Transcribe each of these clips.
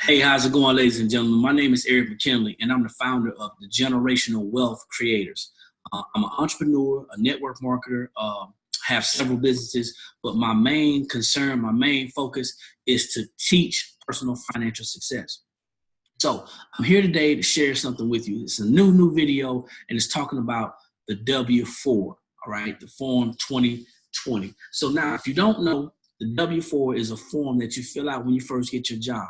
Hey, how's it going, ladies and gentlemen? My name is Eric McKinley, and I'm the founder of the Generational Wealth Creators. I'm an entrepreneur, a network marketer, have several businesses, but my main concern, my main focus is to teach personal financial success. So I'm here today to share something with you. It's a new video, and it's talking about the W-4, all right, the Form 2020. So now, if you don't know, the W-4 is a form that you fill out when you first get your job.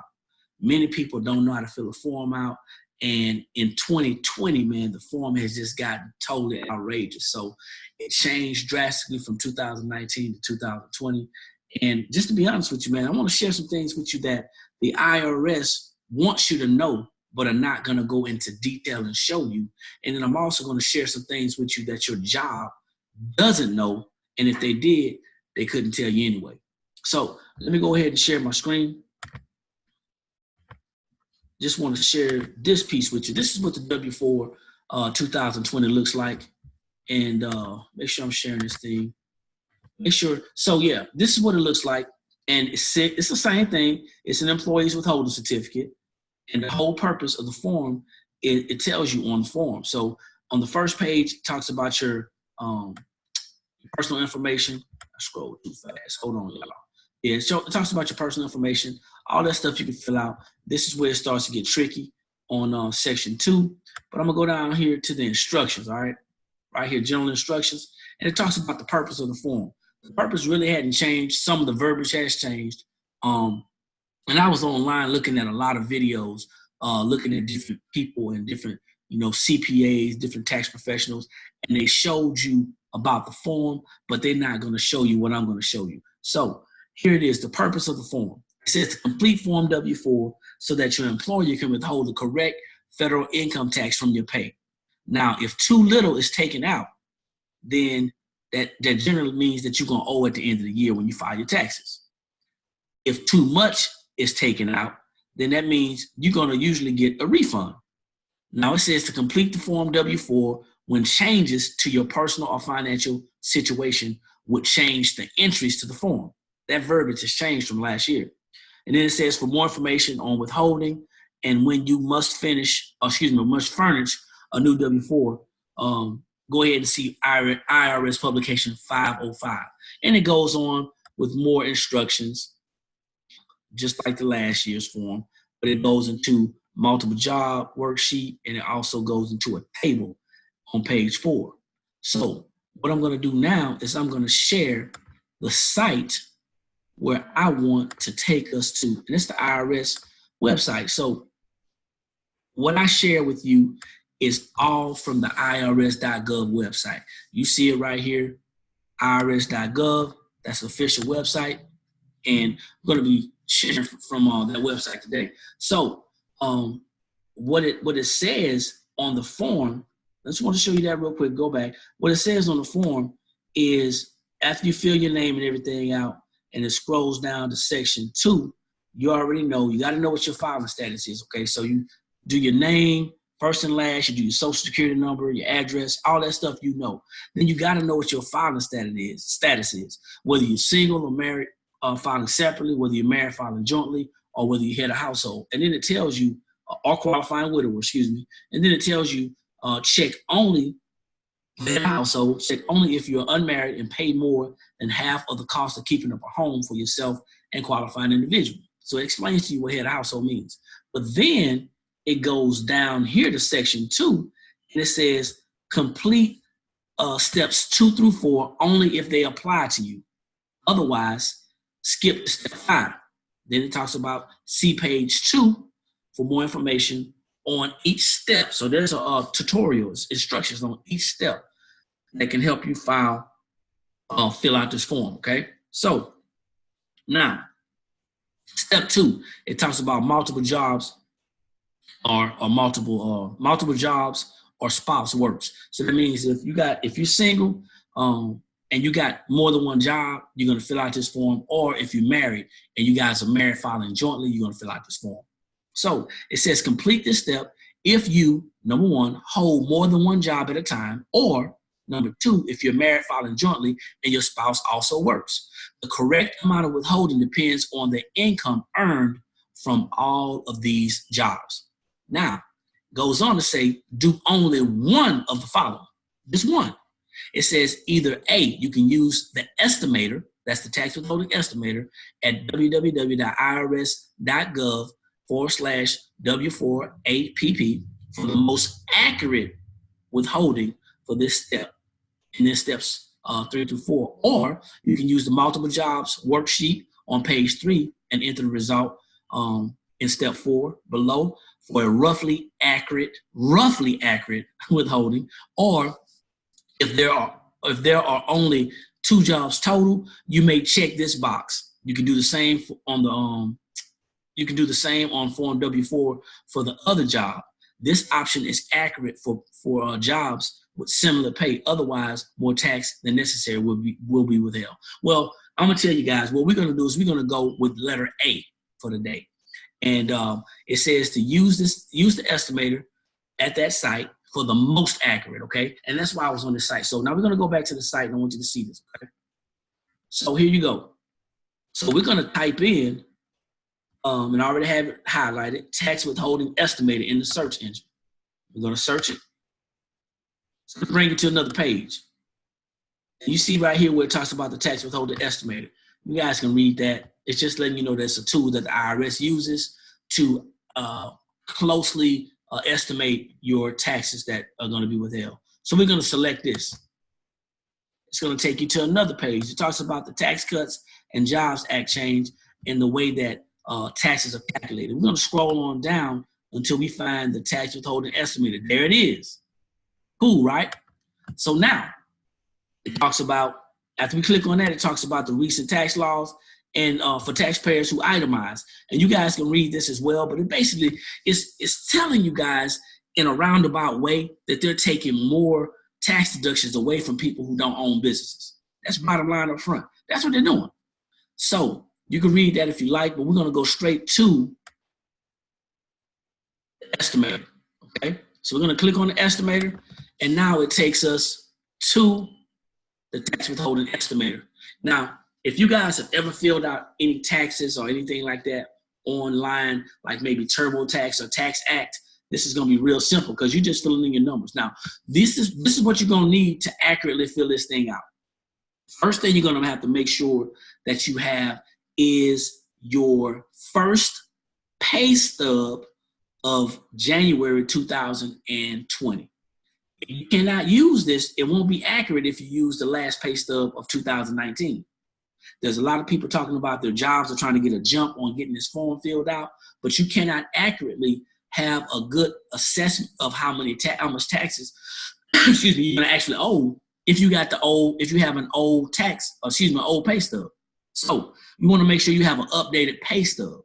Many people don't know how to fill a form out. And in 2020, man, the form has just gotten totally outrageous. So it changed drastically from 2019 to 2020. And just to be honest with you, man, I want to share some things with you that the IRS wants you to know, but are not going to go into detail and show you. And then I'm also going to share some things with you that your job doesn't know. And if they did, they couldn't tell you anyway. So let me go ahead and share my screen. Just want to share this piece with you. This is what the W-4 2020 looks like. And make sure I'm sharing this thing. Make sure. So yeah, this is what it looks like. And it's the same thing. It's an employee's withholding certificate. And the whole purpose of the form, it tells you on the form. So on the first page, it talks about your personal information. I scrolled too fast. Hold on, y'all. Yeah, so it talks about your personal information, all that stuff you can fill out. This is where it starts to get tricky on section 2. But I'm going to go down here to the instructions, all right? Right here, general instructions. And it talks about the purpose of the form. The purpose really hadn't changed. Some of the verbiage has changed. And I was online looking at a lot of videos, looking at different people and different, CPAs, different tax professionals, and they showed you about the form, but they're not going to show you what I'm going to show you. So here it is, the purpose of the form. It says to complete Form W-4 so that your employer can withhold the correct federal income tax from your pay. Now, if too little is taken out, then that generally means that you're going to owe at the end of the year when you file your taxes. If too much is taken out, then that means you're going to usually get a refund. Now, it says to complete the Form W-4 when changes to your personal or financial situation would change the entries to the form. That verbiage has changed from last year. And then it says for more information on withholding and when you must furnish a new W-4, go ahead and see IRS publication 505. And it goes on with more instructions, just like the last year's form, but it goes into multiple job worksheet, and it also goes into a table on page 4. So what I'm going to do now is I'm going to share the site where I want to take us to, and it's the IRS website. So what I share with you is all from the irs.gov website. You see it right here, irs.gov. That's the official website, and I'm going to be sharing from that website today. So what it says on the form, I just want to show you that real quick. Go back. What it says on the form is after you fill your name and everything out, and it scrolls down to section 2, you already know, you got to know what your filing status is, okay? So you do your name, first and last, you do your social security number, your address, all that stuff you know. Then you got to know what your filing status is, whether you're single or married, filing separately, whether you're married, filing jointly, or whether you head a household. And then it tells you, or qualifying widower, and then it tells you check only the household, check only if you're unmarried and pay more than half of the cost of keeping up a home for yourself and qualifying individual. So it explains to you what head of household means. But then it goes down here to section 2, and it says complete steps 2 through 4 only if they apply to you. Otherwise, skip step 5. Then it talks about see page 2 for more information on each step. So there's tutorials, instructions on each step that can help you fill out this form, okay? So now, step 2, it talks about multiple jobs or multiple jobs or spouse works. So that means if you're single and you got more than one job, you're going to fill out this form. Or if you're married and you guys are married filing jointly, you're going to fill out this form. So it says complete this step if you, number 1, hold more than one job at a time, or number 2, if you're married filing jointly and your spouse also works. The correct amount of withholding depends on the income earned from all of these jobs. Now, goes on to say, do only one of the following, just one. It says either A, you can use the estimator, that's the tax withholding estimator, at www.irs.gov/W4APP for the most accurate withholding for this step, in this steps 3 through 4. Or you can use the multiple jobs worksheet on page 3 and enter the result in step 4 below for a roughly accurate withholding. Or if there are only 2 jobs total, you may check this box. You can do the same on the you can do the same on Form W4 for the other job. This option is accurate for jobs with similar pay. Otherwise, more tax than necessary will be withheld. Well, I'm gonna tell you guys what we're gonna do is we're gonna go with letter A for the day, and it says to use the estimator at that site for the most accurate. Okay, and that's why I was on the site. So now we're gonna go back to the site, and I want you to see this. Okay, so here you go. So we're gonna type in. And I already have it highlighted, tax withholding estimator in the search engine. We're going to search it. It's going to bring you to another page. And you see right here where it talks about the tax withholding estimator. You guys can read that. It's just letting you know that's a tool that the IRS uses to closely estimate your taxes that are going to be withheld. So we're going to select this. It's going to take you to another page. It talks about the Tax Cuts and Jobs Act change in the way that taxes are calculated. We're going to scroll on down until we find the tax withholding estimator. There it is. Cool, right? So now it talks about, after we click on that, it talks about the recent tax laws and for taxpayers who itemize. And you guys can read this as well, but it basically is telling you guys in a roundabout way that they're taking more tax deductions away from people who don't own businesses. That's bottom line up front. That's what they're doing. So you can read that if you like, but we're going to go straight to the estimator, okay? So we're going to click on the estimator, and now it takes us to the tax withholding estimator. Now, if you guys have ever filled out any taxes or anything like that online, like maybe TurboTax or Tax Act, this is going to be real simple because you're just filling in your numbers. Now, this is what you're going to need to accurately fill this thing out. First thing you're going to have to make sure that you have is your first pay stub of January 2020. If you cannot use this, it won't be accurate if you use the last pay stub of 2019. There's a lot of people talking about their jobs are trying to get a jump on getting this form filled out, but you cannot accurately have a good assessment of how much taxes excuse me, you're going to actually owe if you have an old old pay stub. So you want to make sure you have an updated pay stub.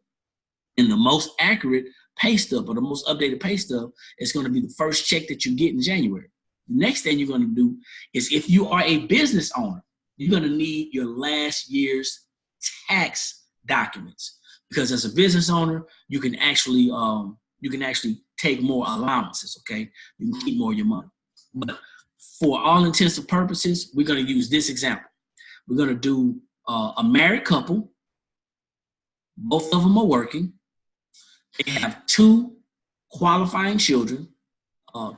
And the most accurate pay stub or the most updated pay stub is going to be the first check that you get in January. The next thing you're going to do is, if you are a business owner, you're going to need your last year's tax documents, because as a business owner, you can actually take more allowances. Okay, you can keep more of your money. But for all intents and purposes, we're going to use this example. We're going to do a married couple. Both of them are working. They have 2 qualifying children,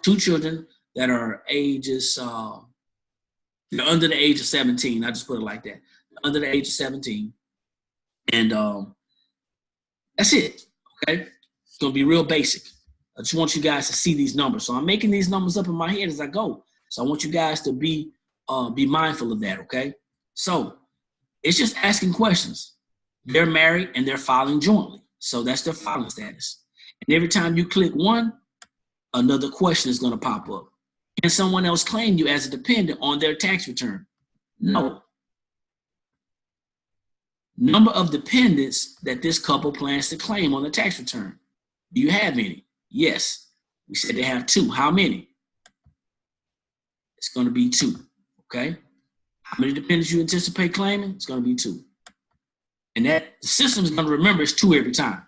2 children that are ages, they're under the age of 17. I just put it like that. Under the age of 17. And that's it, okay? It's going to be real basic. I just want you guys to see these numbers. So I'm making these numbers up in my head as I go. So I want you guys to be mindful of that, okay? So it's just asking questions. They're married and they're filing jointly. So that's their filing status. And every time you click one, another question is going to pop up. Can someone else claim you as a dependent on their tax return? No. Number of dependents that this couple plans to claim on the tax return. Do you have any? Yes. We said they have 2. How many? It's going to be 2. Okay. How many dependents you anticipate claiming? It's going to be 2. And that the system is going to remember it's 2 every time.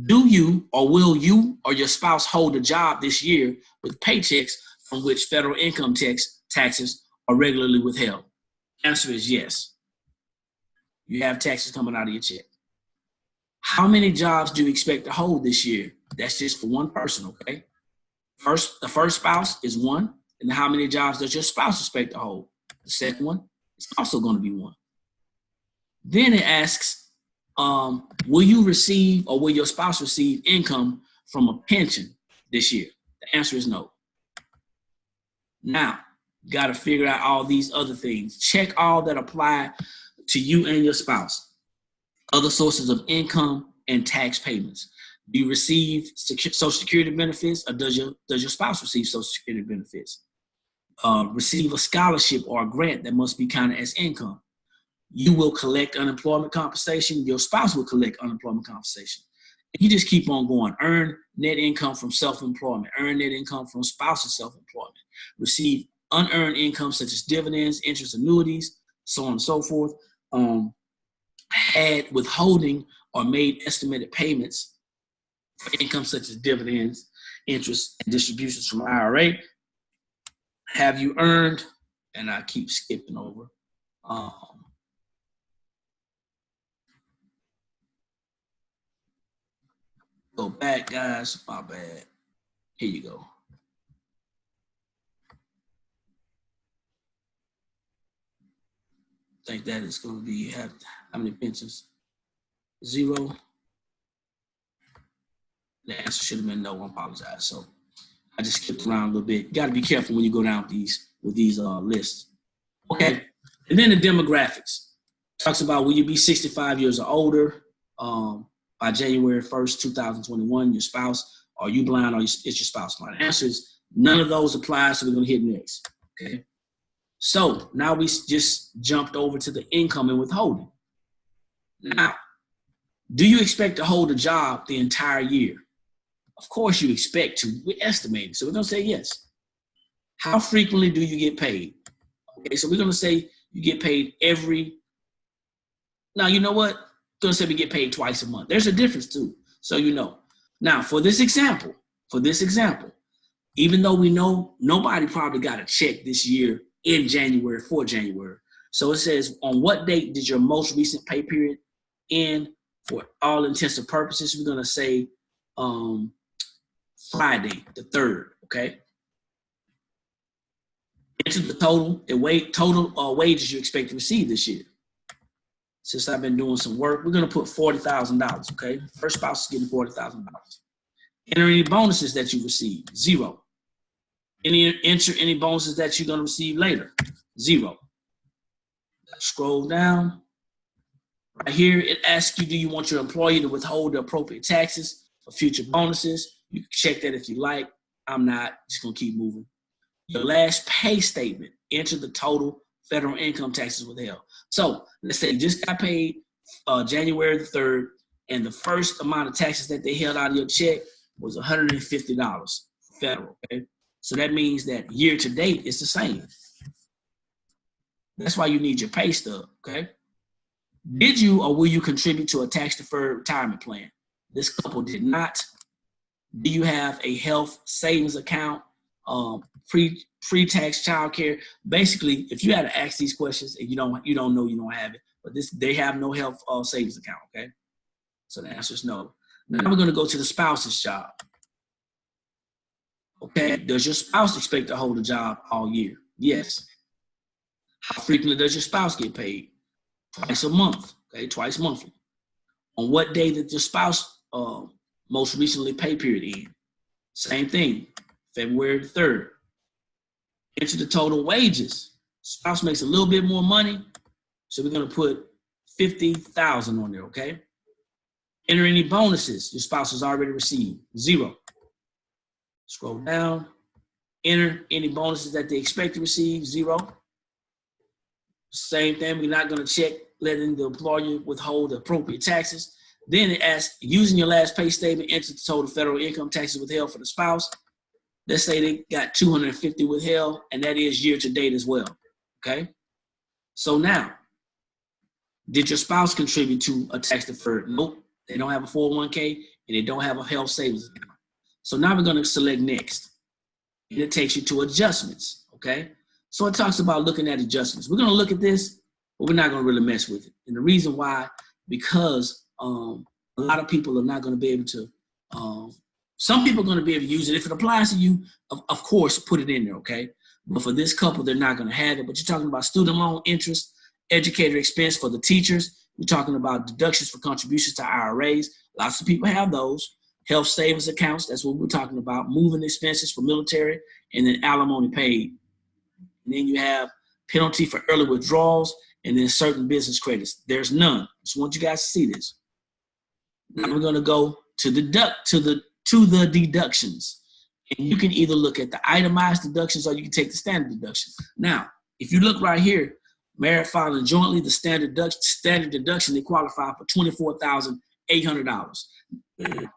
Do you or will you or your spouse hold a job this year with paychecks from which federal income taxes are regularly withheld? Answer is yes. You have taxes coming out of your check. How many jobs do you expect to hold this year? That's just for one person, okay? The first spouse is one, and how many jobs does your spouse expect to hold? The second one is also going to be one. Then it asks, will you receive or will your spouse receive income from a pension this year? The answer is no. Now, you got to figure out all these other things. Check all that apply to you and your spouse. Other sources of income and tax payments. Do you receive Social Security benefits, or does your spouse receive Social Security benefits? Receive a scholarship or a grant that must be counted as income. You will collect unemployment compensation. Your spouse will collect unemployment compensation. And you just keep on going. Earn net income from self-employment. Earn net income from spousal self-employment. Receive unearned income such as dividends, interest, annuities, so on and so forth. Had withholding or made estimated payments for income such as dividends, interest, and distributions from IRA. Have you earned, and I keep skipping over, go back, guys, my bad. Here you go. I think that is going to be, how many pensions? 0. The answer should have been no, I apologize. So I just skipped around a little bit. You got to be careful when you go down with these lists. Okay, and then the demographics. Talks about, will you be 65 years or older by January 1st, 2021, your spouse, are you blind or is your spouse blind? The answer is none of those apply, so we're going to hit next. Okay. So now we just jumped over to the income and withholding. Now, do you expect to hold a job the entire year? Of course you expect to. We're estimating, so we're going to say yes. How frequently do you get paid? Okay, so we're going to say you get paid now you know what? We're going to say we get paid twice a month. There's a difference too, so you know. Now for this example, even though we know nobody probably got a check this year in January for January. So it says, on what date did your most recent pay period end? For all intents and purposes, we're going to say Friday, the 3rd, okay? Enter the total wages you expect to receive this year. Since I've been doing some work, we're going to put $40,000, okay? First spouse is getting $40,000. Enter any bonuses that you receive, 0. Enter any bonuses that you're going to receive later, 0. Scroll down. Right here, it asks you, do you want your employer to withhold the appropriate taxes for future bonuses? You can check that if you like. I'm not. Just going to keep moving. Your last pay statement, enter the total federal income taxes withheld. So let's say you just got paid January the 3rd, and the first amount of taxes that they held out of your check was $150 federal, okay? So that means that year to date, it's the same. That's why you need your pay stub, okay? Did you or will you contribute to a tax-deferred retirement plan? This couple did not. Do you have a health savings account, pre-tax child care? Basically, if you had to ask these questions and you don't know, you don't have it. But they have no health savings account, okay? So the answer is no. Now we're going to go to the spouse's job. Okay, does your spouse expect to hold a job all year? Yes. How frequently does your spouse get paid? Twice a month, okay, twice monthly. On what day did your spouse most recently pay period end? Same thing, February 3rd. Enter the total wages. Spouse makes a little bit more money, so we're going to put $50,000 on there, okay? Enter any bonuses your spouse has already received, 0. Scroll down. Enter any bonuses that they expect to receive, 0. Same thing, we're not going to check letting the employer withhold the appropriate taxes. Then it asks, using your last pay statement, enter the total federal income taxes withheld for the spouse. Let's say they got $250 withheld, and that is year to date as well, okay? So now, did your spouse contribute to a tax deferred? Nope, they don't have a 401k, and they don't have a health savings account. So now we're going to select next, and it takes you to adjustments, okay? So it talks about looking at adjustments. We're going to look at this, but we're not going to really mess with it. And the reason why, because a lot of people are not going to be able to, some people are going to be able to use it. If it applies to you, of course, put it in there, okay? But for this couple, they're not going to have it. But you're talking about student loan interest, educator expense for the teachers. You're talking about deductions for contributions to IRAs. Lots of people have those. Health savings accounts, that's what we're talking about. Moving expenses for military, and then alimony paid. And then you have penalty for early withdrawals, and then certain business credits. There's none. Just want you guys to see this. Now we're going to go to the deductions. And you can either look at the itemized deductions or you can take the standard deduction. Now, if you look right here, married filing jointly, the standard deduction, they qualify for $24,800.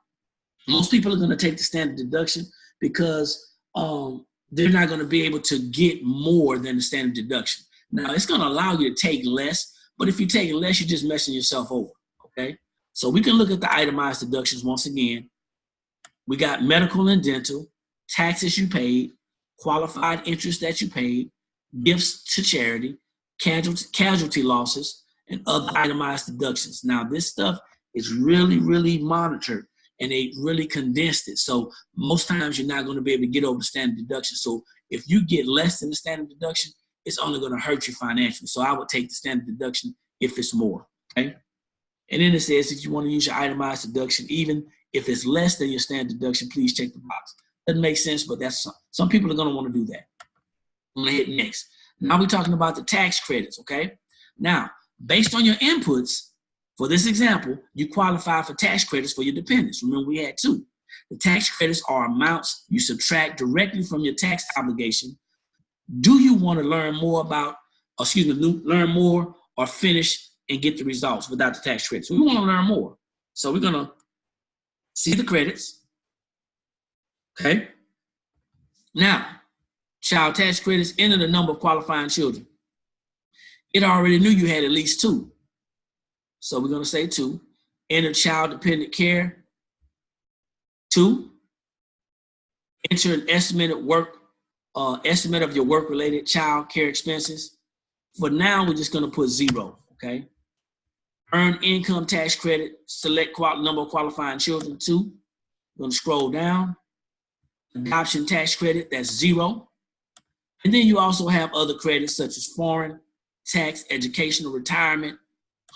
Most people are going to take the standard deduction because they're not going to be able to get more than the standard deduction. Now, it's going to allow you to take less, but if you take less, you're just messing yourself over, okay? So we can look at the itemized deductions once again. We got medical and dental, taxes you paid, qualified interest that you paid, gifts to charity, casualty losses, and other itemized deductions. Now, this stuff is really, really monitored, and they really condensed it. So most times you're not going to be able to get over the standard deduction. So if you get less than the standard deduction, it's only going to hurt you financially. So I would take the standard deduction if it's more, okay? And then it says if you want to use your itemized deduction, even if it's less than your standard deduction, please check the box. Doesn't make sense, but that's some people are going to want to do that. I'm going to hit next. Now we're talking about the tax credits, okay? Now, based on your inputs, for this example, you qualify for tax credits for your dependents. Remember, we had two. The tax credits are amounts you subtract directly from your tax obligation. Do you want to learn more learn more or finish and get the results without the tax credits? We want to learn more. So we're going to see the credits. Okay. Now, child tax credits, enter the number of qualifying children. It already knew you had at least two. So we're going to say 2. Enter child dependent care, 2. Enter an estimate of your work-related child care expenses. For now, we're just going to put 0, okay? Earn income tax credit, select number of qualifying children, 2. We're going to scroll down. Adoption tax credit, that's 0. And then you also have other credits such as foreign tax, educational, retirement,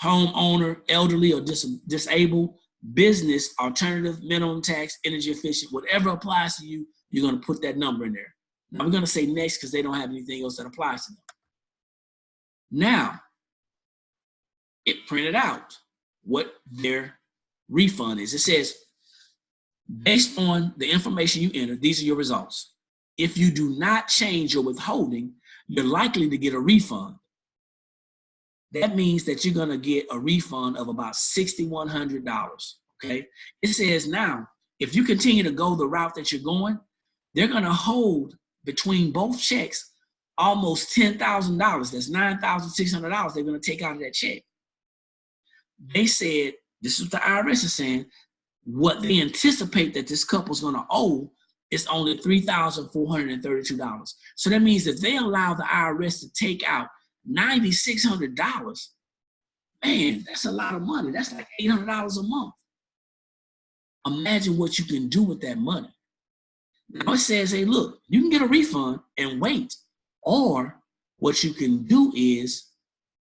homeowner, elderly or disabled, business, alternative, minimum tax, energy efficient, whatever applies to you, you're going to put that number in there. Now we're going to say next because they don't have anything else that applies to them. Now, it printed out what their refund is. It says, based on the information you entered, these are your results. If you do not change your withholding, you're likely to get a refund. That means that you're going to get a refund of about $6,100, okay? It says now, if you continue to go the route that you're going, they're going to hold between both checks almost $10,000. That's $9,600 they're going to take out of that check. They said, this is what the IRS is saying, what they anticipate that this couple's going to owe is only $3,432. So that means that they allow the IRS to take out $9,600, man, that's a lot of money. That's like $800 a month. Imagine what you can do with that money. Now it says, hey, look, you can get a refund and wait. Or what you can do is,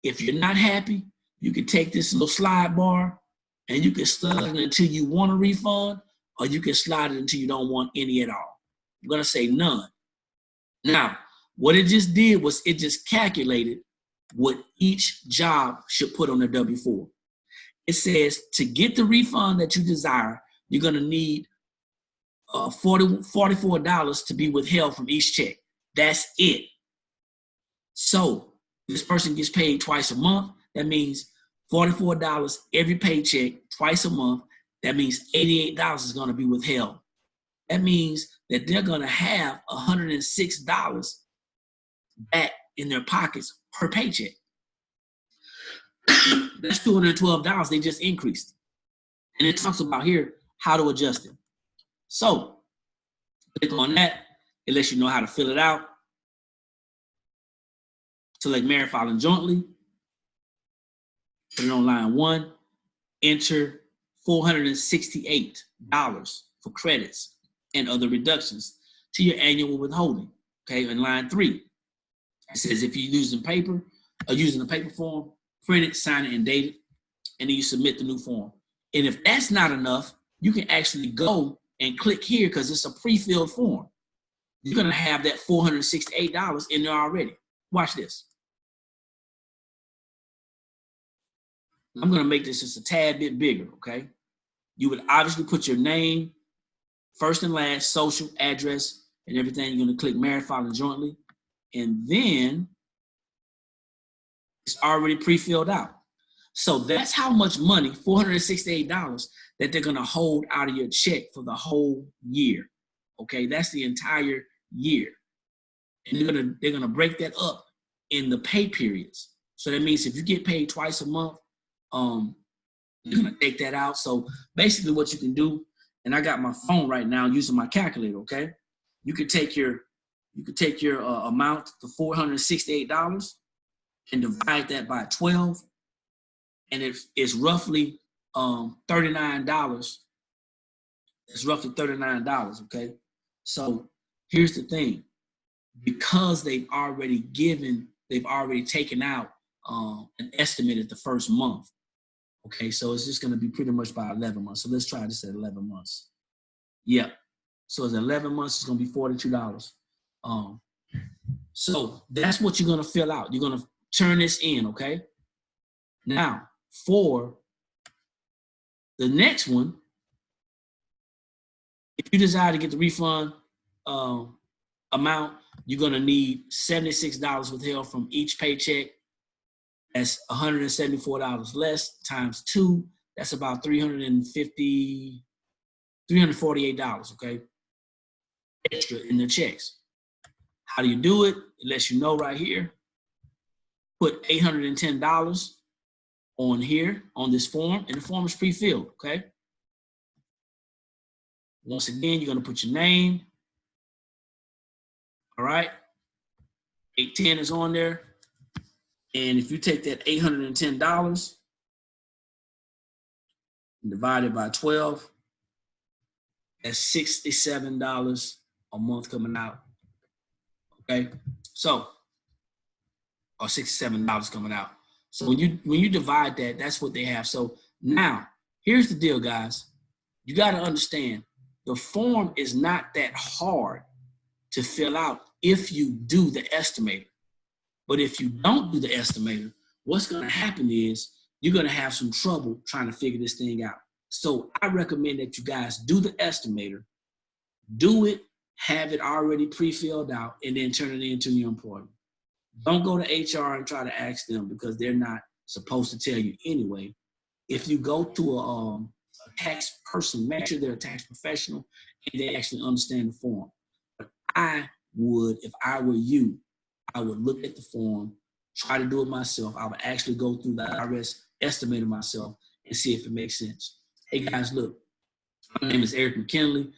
if you're not happy, you can take this little slide bar and you can slide it until you want a refund, or you can slide it until you don't want any at all. I'm going to say none. Now, what it just did was it just calculated what each job should put on their W-4. It says to get the refund that you desire, you're going to need $44 to be withheld from each check. That's it. So this person gets paid twice a month. That means $44 every paycheck, twice a month. That means $88 is going to be withheld. That means that they're going to have $106 back in their pockets per paycheck. That's $212 they just increased. And it talks about here how to adjust it. So click on that. It lets you know how to fill it out. Select married filing jointly. Put it on line 1. Enter $468 for credits and other reductions to your annual withholding. Okay, in line 3, it says if you're using paper or using a paper form, print it, sign it, and date it, and then you submit the new form. And if that's not enough, you can actually go and click here because it's a pre-filled form. You're gonna have that $468 in there already. Watch this. I'm gonna make this just a tad bit bigger, okay? You would obviously put your name, first and last, social, address, and everything. You're gonna click married, filing jointly, and then it's already pre-filled out. So that's how much money, $468, that they're gonna hold out of your check for the whole year. Okay, that's the entire year. And they're gonna break that up in the pay periods. So that means if you get paid twice a month, you're gonna take that out. So basically what you can do, and I got my phone right now using my calculator, okay? You could take your amount, the $468, and divide that by 12, and it's roughly $39. It's roughly $39, okay? So here's the thing. Because they've already taken out an estimate at the first month. Okay, so it's just gonna be pretty much about 11 months. So let's try this at 11 months. Yep. So it's 11 months, it's gonna be $42. So that's what you're gonna fill out. You're gonna turn this in, okay? Now, for the next one, if you desire to get the refund amount, you're gonna need $76 withheld from each paycheck. That's $174 less times 2. That's about $348, okay? Extra in the checks. How do you do it? It lets you know right here. Put $810 on here, on this form, and the form is pre-filled, okay? Once again, you're gonna put your name. All right, 810 is on there. And if you take that $810 and divide it by 12, that's $67 a month coming out. Okay, so, or $67 coming out. So when you divide that, that's what they have. So now, here's the deal, guys. You got to understand, the form is not that hard to fill out if you do the estimator. But if you don't do the estimator, what's going to happen is you're going to have some trouble trying to figure this thing out. So I recommend that you guys do the estimator, do it, have it already pre-filled out, and then turn it into your employer. Don't go to HR and try to ask them because they're not supposed to tell you anyway. If you go to a tax person, make sure they're a tax professional and they actually understand the form. But I would, if I were you, I would look at the form, try to do it myself. I would actually go through the IRS, estimate it myself, and see if it makes sense. Hey guys, look, my name is Eric McKinley,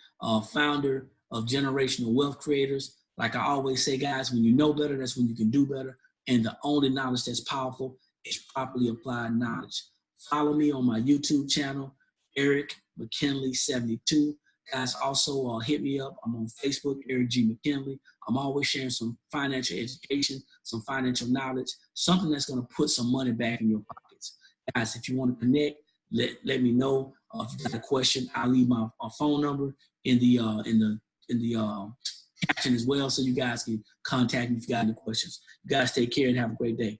founder of Generational Wealth Creators. Like I always say, guys, when you know better, that's when you can do better. And the only knowledge that's powerful is properly applied knowledge. Follow me on my YouTube channel, Eric McKinley 72. Guys, also hit me up. I'm on Facebook, Eric G. McKinley. I'm always sharing some financial education, some financial knowledge, something that's going to put some money back in your pockets. Guys, if you want to connect, let me know. If you got a question, I'll leave my phone number in the caption as well, so you guys can contact me if you got any questions. You guys take care and have a great day.